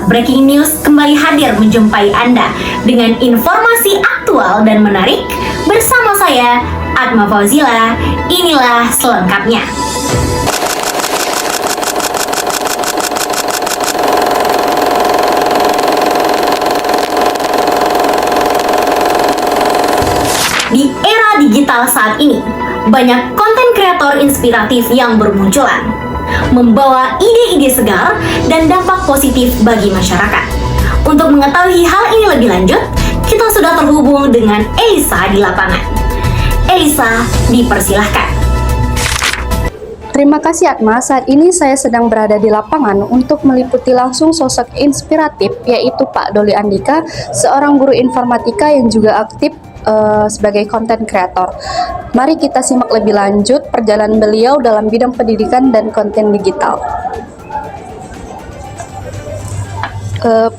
Breaking News kembali hadir menjumpai Anda dengan informasi aktual dan menarik bersama saya, Atma Fauzila. Inilah selengkapnya. Di era digital saat ini, banyak konten kreator inspiratif yang bermunculan, membawa ide-ide segar dan dampak positif bagi masyarakat. Untuk mengetahui hal ini lebih lanjut, kita sudah terhubung dengan Elisa di lapangan. Elisa, dipersilahkan. Terima kasih Atma, saat ini saya sedang berada di lapangan untuk meliputi langsung sosok inspiratif yaitu Pak Doli Andika, seorang guru informatika yang juga aktif sebagai konten kreator. Mari kita simak lebih lanjut perjalanan beliau dalam bidang pendidikan dan konten digital.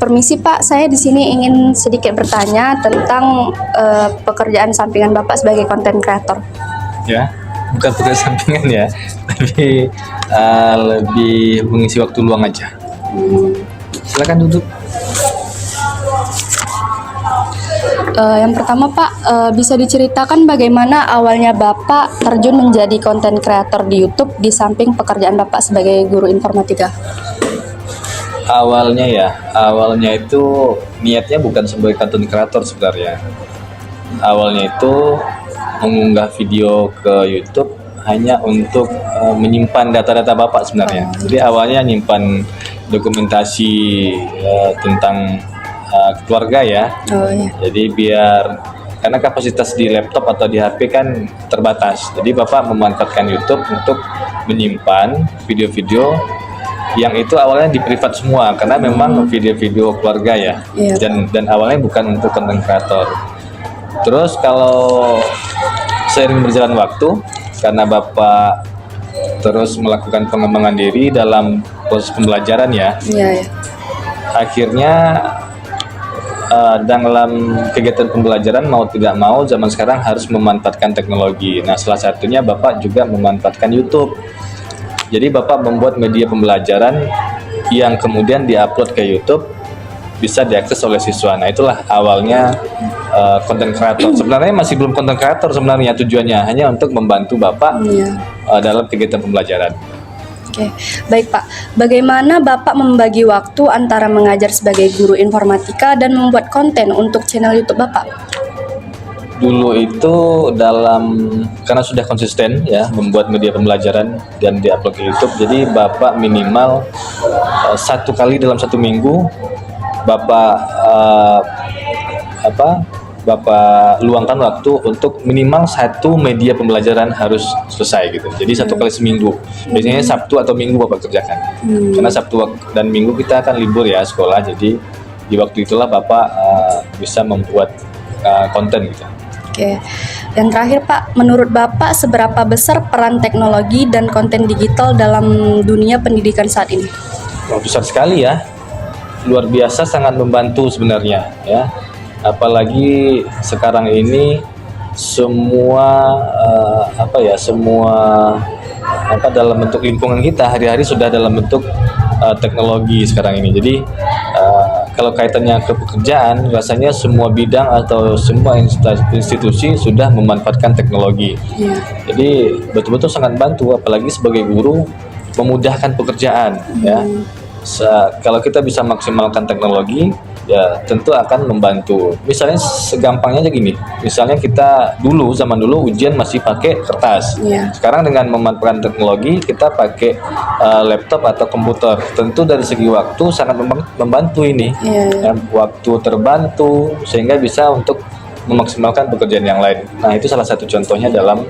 Permisi Pak, saya di sini ingin sedikit bertanya tentang pekerjaan sampingan Bapak sebagai konten kreator. Ya, bukan pekerjaan sampingan ya, tapi lebih mengisi waktu luang aja. Silakan duduk. Yang pertama Pak, bisa diceritakan bagaimana awalnya Bapak terjun menjadi konten kreator di YouTube di samping pekerjaan Bapak sebagai guru informatika? Awalnya itu niatnya bukan sebagai konten kreator sebenarnya. Awalnya itu mengunggah video ke YouTube hanya untuk menyimpan data-data Bapak sebenarnya. Jadi awalnya nyimpan dokumentasi tentang keluarga ya. Jadi karena kapasitas di laptop atau di HP kan terbatas. Jadi Bapak memanfaatkan YouTube untuk menyimpan video-video yang itu awalnya di privat semua karena memang video-video keluarga ya. Dan awalnya bukan untuk konten kreator. Terus kalau seiring berjalan waktu karena Bapak terus melakukan pengembangan diri dalam proses pembelajaran ya. Akhirnya dalam kegiatan pembelajaran mau tidak mau zaman sekarang harus memanfaatkan teknologi. Nah, salah satunya Bapak juga memanfaatkan YouTube. Jadi Bapak membuat media pembelajaran yang kemudian diupload ke YouTube bisa diakses oleh siswa. Nah, itulah awalnya konten kreator. Sebenarnya masih belum konten kreator sebenarnya, tujuannya hanya untuk membantu Bapak dalam kegiatan pembelajaran. Oke, baik Pak. Bagaimana Bapak membagi waktu antara mengajar sebagai guru informatika dan membuat konten untuk channel YouTube Bapak? Dulu itu karena sudah konsisten ya membuat media pembelajaran dan diupload ke YouTube, jadi Bapak minimal 1 kali dalam 1 minggu Bapak luangkan waktu untuk minimal 1 media pembelajaran harus selesai gitu. Jadi 1 kali seminggu. Biasanya Sabtu atau Minggu Bapak kerjakan. Karena Sabtu dan Minggu kita akan libur ya sekolah. Jadi di waktu itulah Bapak bisa membuat konten gitu. Oke. Dan terakhir Pak, menurut Bapak seberapa besar peran teknologi dan konten digital dalam dunia pendidikan saat ini? Oh, besar sekali ya. Luar biasa, sangat membantu sebenarnya ya. Apalagi sekarang ini semua dalam bentuk lingkungan kita hari-hari sudah dalam bentuk teknologi sekarang ini. Jadi kalau kaitannya ke pekerjaan, rasanya semua bidang atau semua institusi sudah memanfaatkan teknologi. Jadi betul-betul sangat bantu, apalagi sebagai guru memudahkan pekerjaan ya. Kalau kita bisa maksimalkan teknologi, ya tentu akan membantu. Misalnya segampangnya aja gini, misalnya kita zaman dulu ujian masih pakai kertas. Sekarang dengan memanfaatkan teknologi, kita pakai laptop atau komputer. Tentu dari segi waktu sangat membantu ini. Waktu terbantu sehingga bisa untuk memaksimalkan pekerjaan yang lain. Nah, itu salah satu contohnya dalam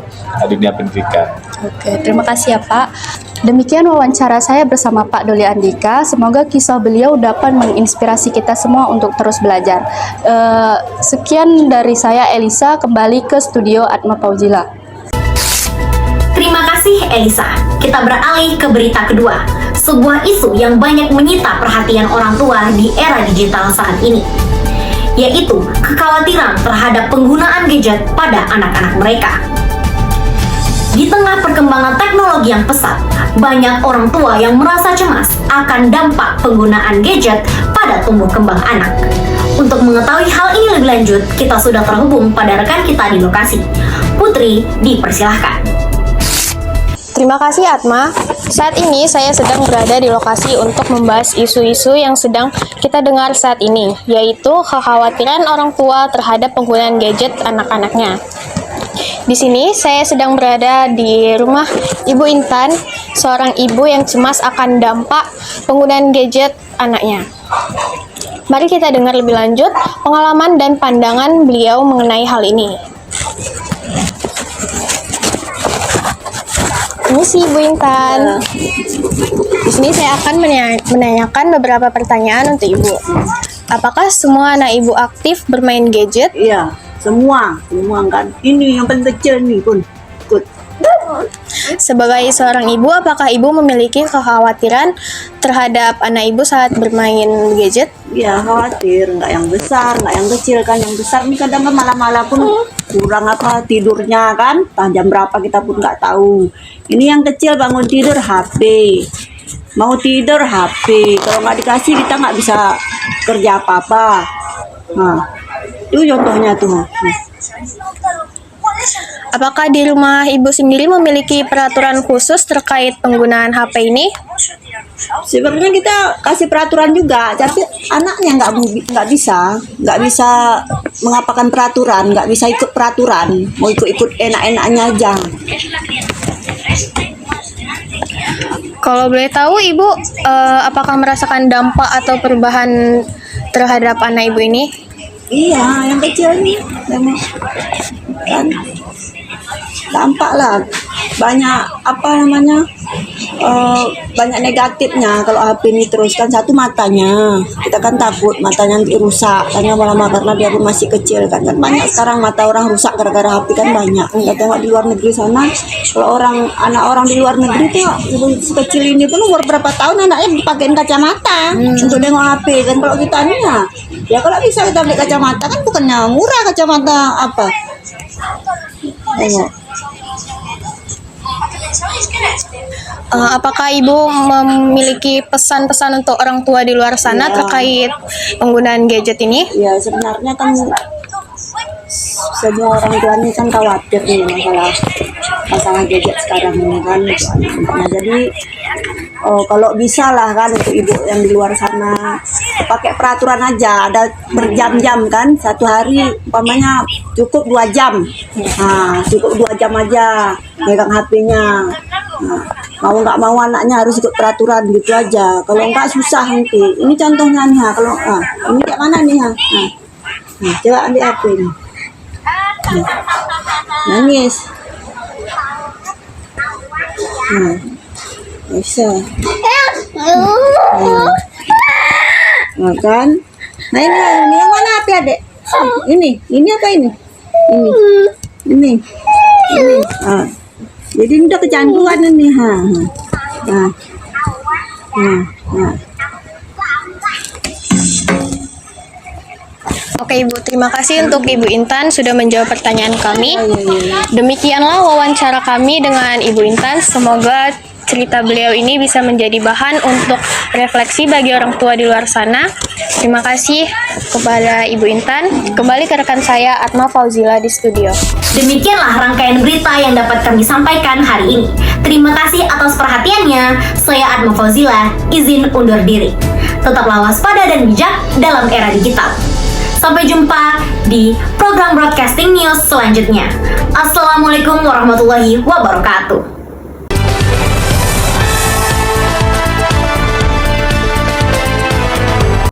dunia pendidikan. Oke, terima kasih ya Pak. Demikian wawancara saya bersama Pak Doli Andika. Semoga kisah beliau dapat menginspirasi kita semua untuk terus belajar. Sekian dari saya Elisa, kembali ke studio Atma Fauzila. Terima kasih Elisa. Kita beralih ke berita kedua. Sebuah isu yang banyak menyita perhatian orang tua di era digital saat ini, yaitu kekhawatiran terhadap penggunaan gadget pada anak-anak mereka. Di tengah perkembangan teknologi yang pesat, banyak orang tua yang merasa cemas akan dampak penggunaan gadget pada pada tumbuh kembang anak. Untuk mengetahui hal ini lebih lanjut, kita sudah terhubung pada rekan kita di lokasi. Putri, dipersilahkan. Terima kasih Atma. Saat ini saya sedang berada di lokasi untuk membahas isu-isu yang sedang kita dengar saat ini, yaitu kekhawatiran orang tua terhadap penggunaan gadget anak-anaknya. Di sini saya sedang berada di rumah Ibu Intan, seorang ibu yang cemas akan dampak penggunaan gadget anaknya. Mari kita dengar lebih lanjut pengalaman dan pandangan beliau mengenai hal ini. Ini sih Ibu Intan. Di sini saya akan menanyakan beberapa pertanyaan untuk Ibu. Apakah semua anak Ibu aktif bermain gadget? Iya, semua kan. Ini yang paling kecil nih pun ikut. Sebagai seorang ibu, apakah Ibu memiliki kekhawatiran terhadap anak Ibu saat bermain gadget? Iya, khawatir. Nggak yang besar, nggak yang kecil kan. Yang besar nih kadang kan malam-malam pun kurang tidurnya kan. Entah jam berapa kita pun nggak tahu. Ini yang kecil bangun tidur HP. Mau tidur HP. Kalau nggak dikasih kita nggak bisa kerja apa-apa. Nah, itu contohnya tuh. Apakah di rumah Ibu sendiri memiliki peraturan khusus terkait penggunaan HP ini? Sebenarnya kita kasih peraturan juga, tapi anaknya nggak bisa mengapakan peraturan, nggak bisa ikut peraturan, mau ikut enak-enaknya aja. Kalau boleh tahu Ibu, apakah merasakan dampak atau perubahan terhadap anak Ibu ini? Iya, yang kecil nih, kan dampak lah, banyak banyak negatifnya kalau HP ini terus kan. Satu, matanya, kita kan takut matanya nanti rusak karena lama-lama karena dia pun masih kecil kan banyak sekarang mata orang rusak gara-gara HP kan banyak. Nggak tengok di luar negeri sana, kalau anak orang di luar negeri tuh sekecil ini pun umur berapa tahun anaknya dipakein kacamata untuk nengok HP kan. Kalau kita nih ya kalau bisa kita beli kacamata kan, bukannya murah kacamata apa. Tengok. Apakah Ibu memiliki pesan-pesan untuk orang tua di luar sana terkait penggunaan gadget ini? Ya sebenarnya kan semua orang tua ini kan khawatir nih masalah gadget sekarang ini kan. Nah, jadi kalau bisa lah kan untuk ibu yang di luar sana pakai peraturan aja, ada berjam-jam kan, satu hari umpamanya cukup 2 jam. Nah, cukup 2 jam aja megang HP-nya. Nah, mau nggak mau anaknya harus ikut peraturan gitu aja. Kalau nggak susah nanti. Ini contohnya nih, kalau ini kayak mana nih ha? Nah, coba ambil HP ini. Nangis. Bisa. Nah, kan? Nah ini yang mana HP adek? Ini apa ini? Ini. Jadi ini udah kecanduan ini Nah. Oke Ibu, terima kasih untuk Ibu Intan sudah menjawab pertanyaan kami. Demikianlah wawancara kami dengan Ibu Intan. Semoga cerita beliau ini bisa menjadi bahan untuk refleksi bagi orang tua di luar sana. Terima kasih kepada Ibu Intan. Kembali ke rekan saya Atma Fauzila di studio. Demikianlah rangkaian berita yang dapat kami sampaikan hari ini. Terima kasih atas perhatiannya. Saya Atma Fauzila, izin undur diri. Tetaplah waspada dan bijak dalam era digital. Sampai jumpa di program broadcasting news selanjutnya. Assalamualaikum warahmatullahi wabarakatuh.